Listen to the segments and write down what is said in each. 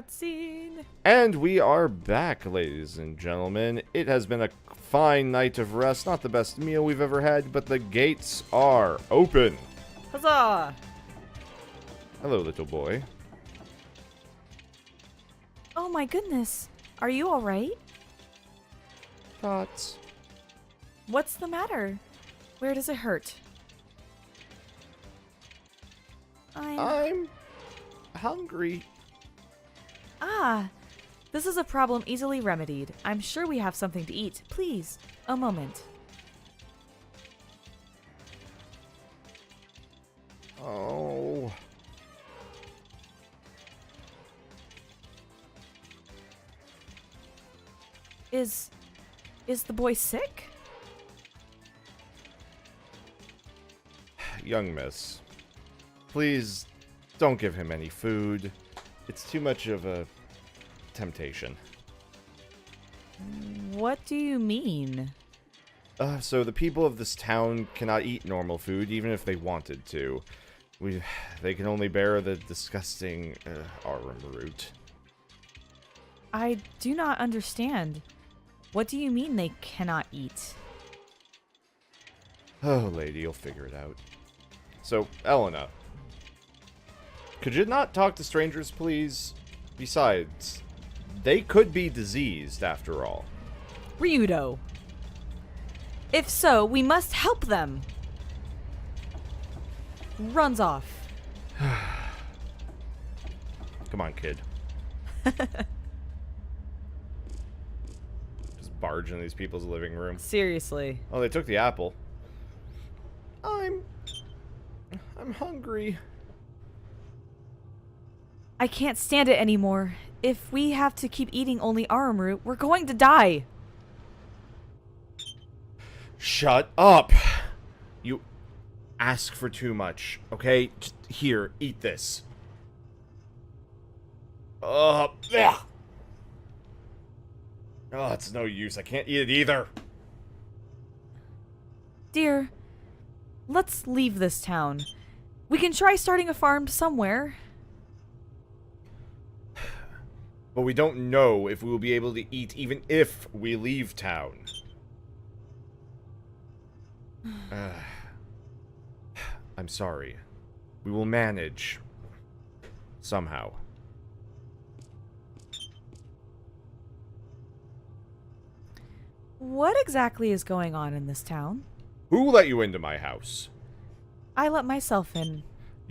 Cutscene. And we are back, ladies and gentlemen. It has been a fine night of rest. Not the best meal we've ever had, but the gates are open. Huzzah! Hello, little boy. Oh my goodness. Are you alright? Thoughts? What's the matter? Where does it hurt? I'm hungry. Ah, this is a problem easily remedied. I'm sure we have something to eat. Please, a moment. Oh. Is the boy sick? Young miss, please don't give him any food. It's too much of a temptation. What do you mean? So the people of this town cannot eat normal food, even if they wanted to. They can only bear the disgusting arum root. I do not understand. What do you mean they cannot eat? Oh, lady, you'll figure it out. So, Elena, could you not talk to strangers, please? Besides, they could be diseased, after all. Ryudo. If so, we must help them. Runs off. Come on, kid. Just barge into these people's living room. Seriously. Oh, they took the apple. I'm hungry. I can't stand it anymore. If we have to keep eating only arum root, we're going to die. Shut up! You ask for too much, okay? Just here, eat this. Oh, it's no use. I can't eat it either. Dear, let's leave this town. We can try starting a farm somewhere. But we don't know if we will be able to eat even if we leave town. I'm sorry. We will manage. Somehow. What exactly is going on in this town? Who let you into my house? I let myself in.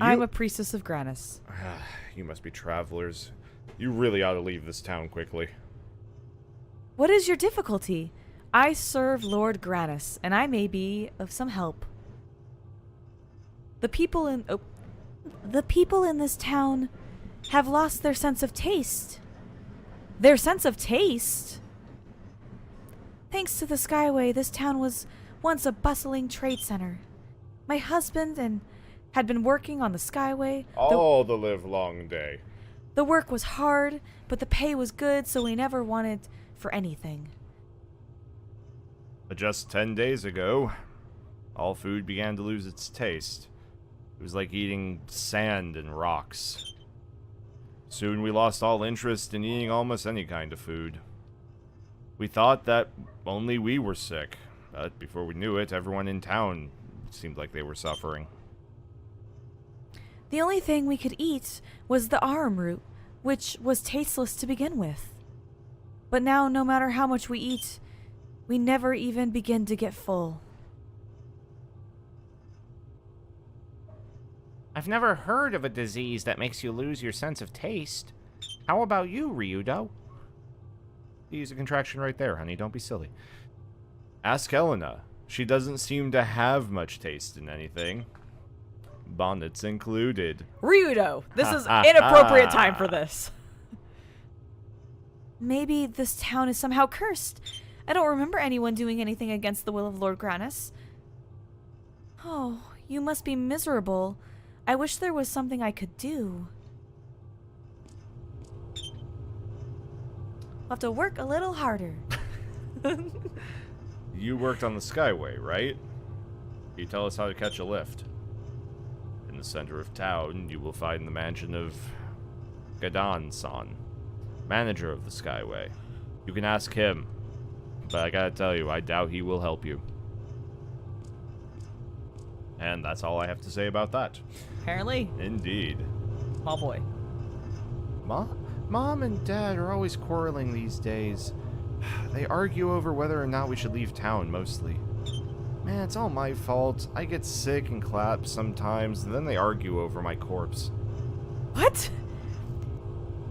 I'm a priestess of Granus. You must be travelers. You really ought to leave this town quickly. What is your difficulty? I serve Lord Granus, and I may be of some help. The people in this town have lost their sense of taste. Their sense of taste? Thanks to the Skyway, this town was once a bustling trade center. My husband had been working on the Skyway. All the livelong day. The work was hard, but the pay was good, so we never wanted for anything. But just 10 days ago, all food began to lose its taste. It was like eating sand and rocks. Soon we lost all interest in eating almost any kind of food. We thought that only we were sick, but before we knew it, everyone in town seemed like they were suffering. The only thing we could eat was the arum root, which was tasteless to begin with. But now, no matter how much we eat, we never even begin to get full. I've never heard of a disease that makes you lose your sense of taste. How about you, Ryudo? Use a contraction right there, honey. Don't be silly. Ask Helena. She doesn't seem to have much taste in anything. Bonnets included. Ryudo, this is inappropriate time for this. Maybe this town is somehow cursed. I don't remember anyone doing anything against the will of Lord Granus. Oh, you must be miserable. I wish there was something I could do. I'll have to work a little harder. You worked on the Skyway, right? Can you tell us how to catch a lift? In the center of town, you will find the mansion of Gadan-san. Manager of the Skyway. You can ask him. But I gotta tell you, I doubt he will help you. And that's all I have to say about that. Apparently. Indeed. Small boy. Mom and Dad are always quarreling these days. They argue over whether or not we should leave town, mostly. Man, it's all my fault. I get sick and collapse sometimes, and then they argue over my corpse. What?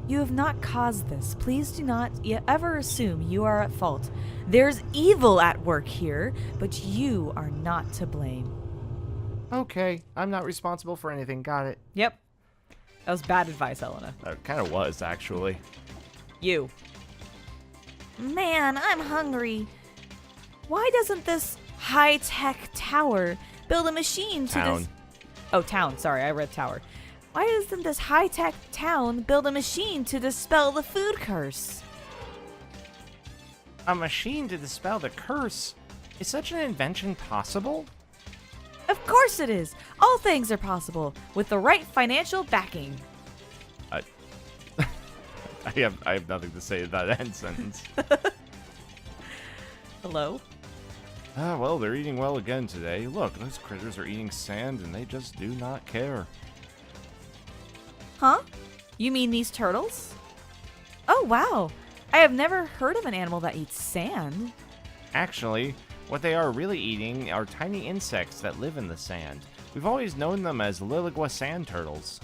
You have not caused this. Please do not ever assume you are at fault. There's evil at work here, but you are not to blame. Okay, I'm not responsible for anything. Got it. Yep. That was bad advice, Elena. That kind of was, actually. You. Man, I'm hungry. Why doesn't this high-tech tower build a machine to Town. Oh, town. Sorry, I read tower. Why doesn't this high-tech town build a machine to dispel the food curse? A machine to dispel the curse? Is such an invention possible? Of course it is. All things are possible with the right financial backing. I have nothing to say to that end sentence. Hello? Well, they're eating well again today. Look, those critters are eating sand and they just do not care. Huh? You mean these turtles? Oh, wow. I have never heard of an animal that eats sand. Actually, what they are really eating are tiny insects that live in the sand. We've always known them as Liligua sand turtles.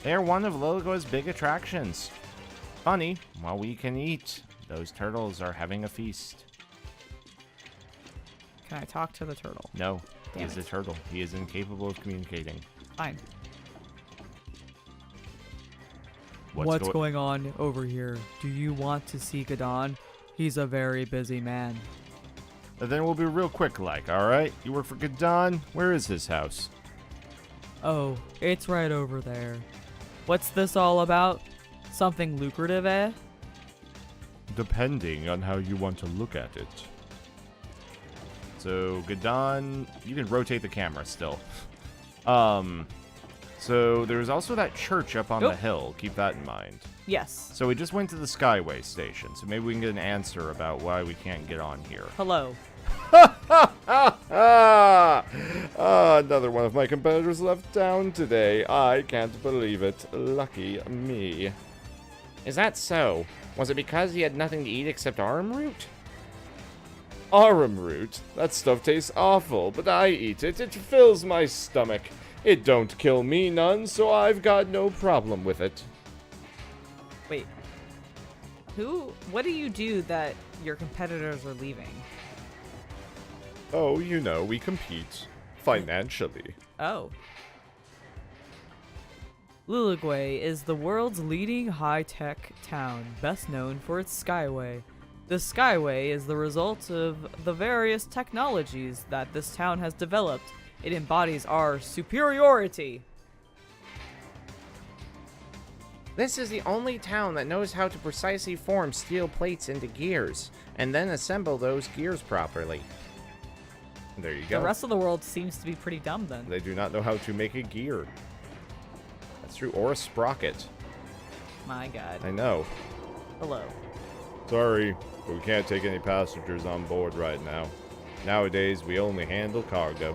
They are one of Liligua's big attractions. Funny, while we can eat, those turtles are having a feast. Can I talk to the turtle? No, he Damn is a it. turtle. He is incapable of communicating. Fine. What's going on over here? Do you want to see Gadan? He's a very busy man. Then we'll be real quick like, alright? You work for Gadan? Where is his house? Oh, it's right over there. What's this all about? Something lucrative, eh? Depending on how you want to look at it. So, Gadan, you can rotate the camera still. So there's also that church up on the Nope. hill. Keep that in mind. Yes. So we just went to the Skyway station, so maybe we can get an answer about why we can't get on here. Hello. Another one of my competitors left town today. I can't believe it. Lucky me. Is that so? Was it because he had nothing to eat except armroot? Armroot? That stuff tastes awful, but I eat it. It fills my stomach. It don't kill me none, so I've got no problem with it. Wait. What do you do that your competitors are leaving? Oh, you know, we compete. Financially. Oh. Liligua is the world's leading high-tech town, best known for its Skyway. The Skyway is the result of the various technologies that this town has developed. It embodies our superiority. This is the only town that knows how to precisely form steel plates into gears, and then assemble those gears properly. There you go. The rest of the world seems to be pretty dumb then. They do not know how to make a gear. That's true. Or a sprocket. My god. I know. Hello. Sorry, but we can't take any passengers on board right now. Nowadays, we only handle cargo.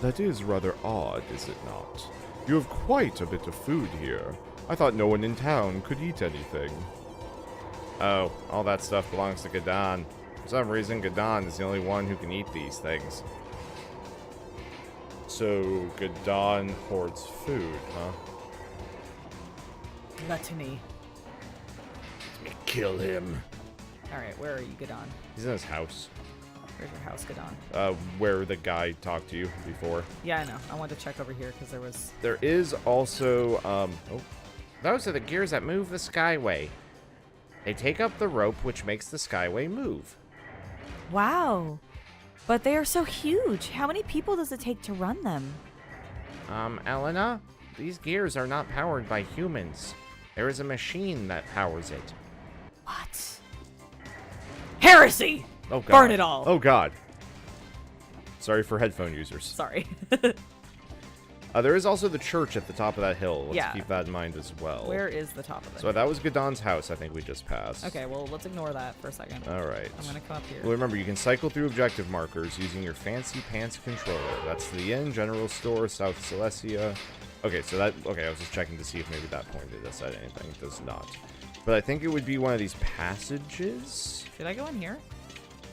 That is rather odd, is it not? You have quite a bit of food here. I thought no one in town could eat anything. Oh, all that stuff belongs to Gadan. For some reason, Gadan is the only one who can eat these things. So, Gadan hoards food, huh? Gluttony. Kill him. Alright, where are you, Gadan? He's in his house. Where's your house, Gadan? Where the guy talked to you before. Yeah, I know. I wanted to check over here because there was... There is also, Those are the gears that move the Skyway. They take up the rope, which makes the Skyway move. Wow. But they are so huge. How many people does it take to run them? Elena, these gears are not powered by humans. There is a machine that powers it. What? Heresy! oh god. Burn it all. Oh god. Sorry for headphone users. Sorry. There is also the church at the top of that hill. Let's Yeah. keep that in mind as well. Where is the top of it? So that was Gadan's house, I think we just passed. Okay, well, let's ignore that for a second. Alright. I'm gonna come up here. Well, remember, you can cycle through objective markers using your fancy pants controller. That's the inn, general store, South Silesia. Okay, so that... Okay, I was just checking to see if maybe that pointed us at anything. It does not. But I think it would be one of these passages? Did I go in here?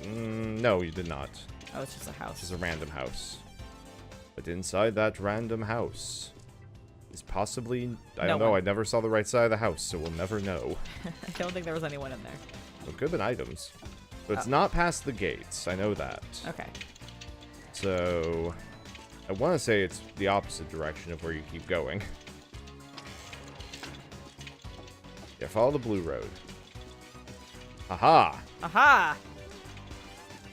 No, you did not. Oh, it's just a house. It's just a random house. But inside that random house is possibly... I don't know, I never saw the right side of the house, so we'll never know. I don't think there was anyone in there. It could have been items. But it's not past the gates, I know that. Okay. So... I want to say it's the opposite direction of where you keep going. Yeah, follow the blue road. Haha! Aha!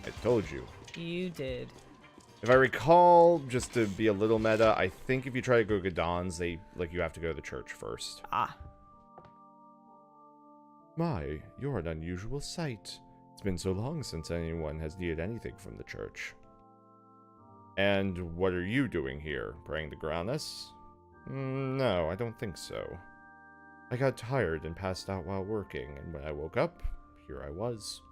I told you. You did. If I recall, just to be a little meta, I think if you try to go Gadan's, you have to go to the church first. Ah. My, you're an unusual sight. It's been so long since anyone has needed anything from the church. And what are you doing here? Praying to Granus? No, I don't think so. I got tired and passed out while working, and when I woke up, here I was.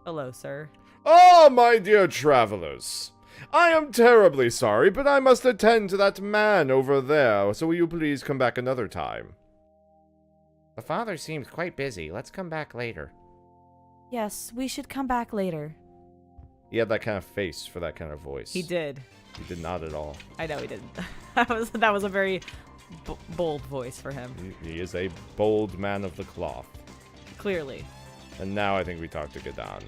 Hello, sir. Ah, my dear travelers. I am terribly sorry, but I must attend to that man over there, so will you please come back another time? The father seems quite busy. Let's come back later. Yes, we should come back later. He had that kind of face for that kind of voice. He did. He did not at all. I know he didn't. that was a very bold voice for him. He is a bold man of the cloth. Clearly. And now I think we talk to Gadan.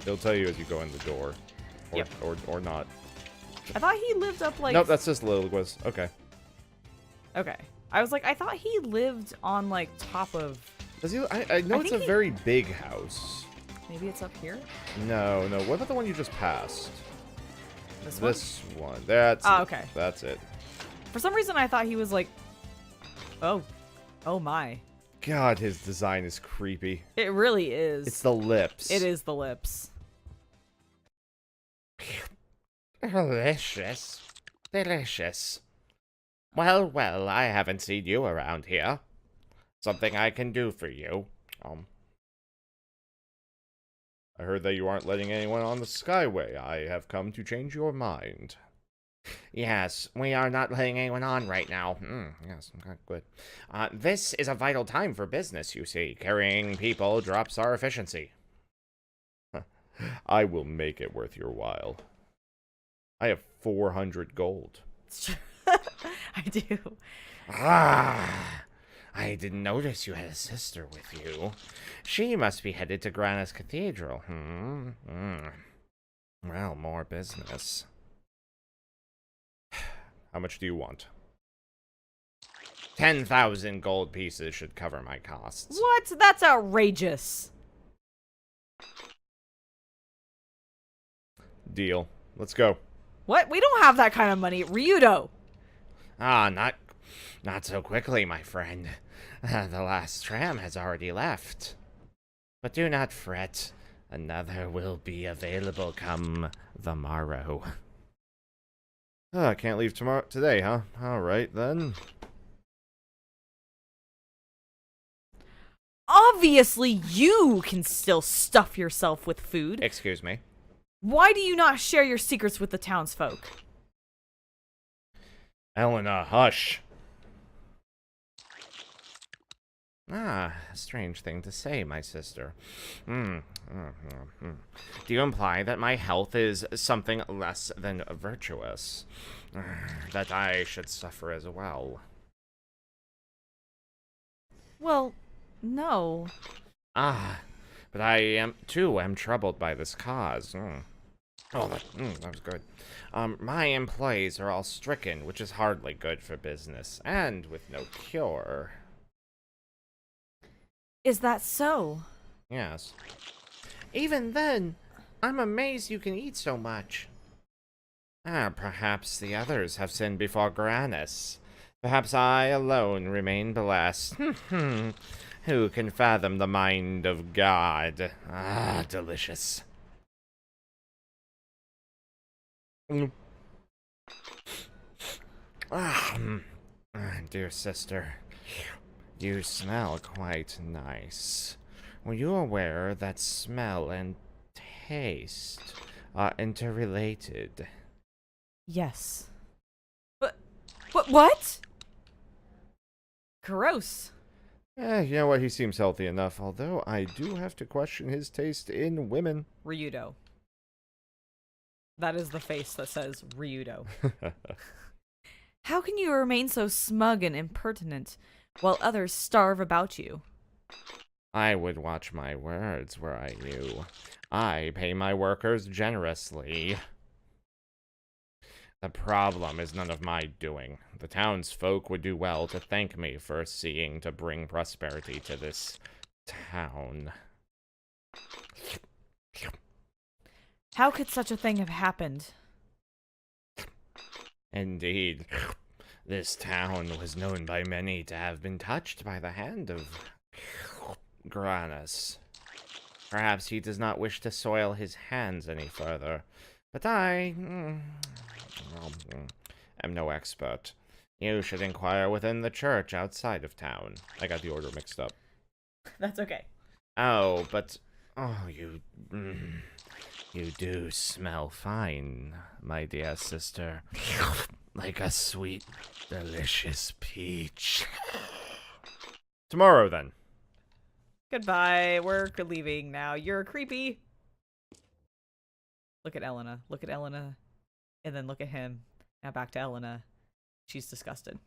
He'll tell you as you go in the door. Or, Yep. or not. I thought he lived up like... Nope, that's just Liliguas. Okay. Okay. I was like, I thought he lived on like top of... Does he? I know it's a think he- very big house. Maybe it's up here? No. What about the one you just passed? This one? This one. That's Oh, it. okay. That's it. For some reason I thought he was like... Oh. Oh my. God, his design is creepy. It really is. It's the lips. It is the lips. Delicious. Delicious. Well, I haven't seen you around here. Something I can do for you. I heard that you aren't letting anyone on the Skyway. I have come to change your mind. Yes, we are not letting anyone on right now. Yes, okay, good. This is a vital time for business, you see. Carrying people drops our efficiency. I will make it worth your while. I have 400 gold. It's true. I do. Ah, I didn't notice you had a sister with you. She must be headed to Granus Cathedral. Well, more business. How much do you want? 10,000 gold pieces should cover my costs. What? That's outrageous. Deal. Let's go. What? We don't have that kind of money. Ryudo. Ah, not so quickly, my friend. The last tram has already left. But do not fret. Another will be available come the morrow. I can't leave today, huh? Alright, then. Obviously, you can still stuff yourself with food. Excuse me. Why do you not share your secrets with the townsfolk? Elena, hush. Ah, a strange thing to say, my sister. Do you imply that my health is something less than virtuous? That I should suffer as well? Well, no. Ah, but I am troubled by this cause. Oh, that was good. My employees are all stricken, which is hardly good for business, and with no cure. Is that so? Yes. Even then, I'm amazed you can eat so much. Perhaps the others have sinned before Granus. Perhaps I alone remain blessed. Who can fathom the mind of God? Ah, delicious. Ah, dear sister, you smell quite nice. Were you aware that smell and taste are interrelated? Yes. What? Gross. You know what? He seems healthy enough, although I do have to question his taste in women. Ryudo. That is the face that says Ryudo. How can you remain so smug and impertinent while others starve about you? I would watch my words were I you. I pay my workers generously. The problem is none of my doing. The townsfolk would do well to thank me for seeing to bring prosperity to this town. How could such a thing have happened? Indeed, this town was known by many to have been touched by the hand of Granus. Perhaps he does not wish to soil his hands any further, but I am no expert. You should inquire within the church outside of town. I got the order mixed up. That's okay. Oh, but you do smell fine, my dear sister, like a sweet, delicious peach. Tomorrow, then. Goodbye. We're leaving now. You're creepy. Look at Elena. Look at Elena. And then look at him. Now back to Elena. She's disgusted.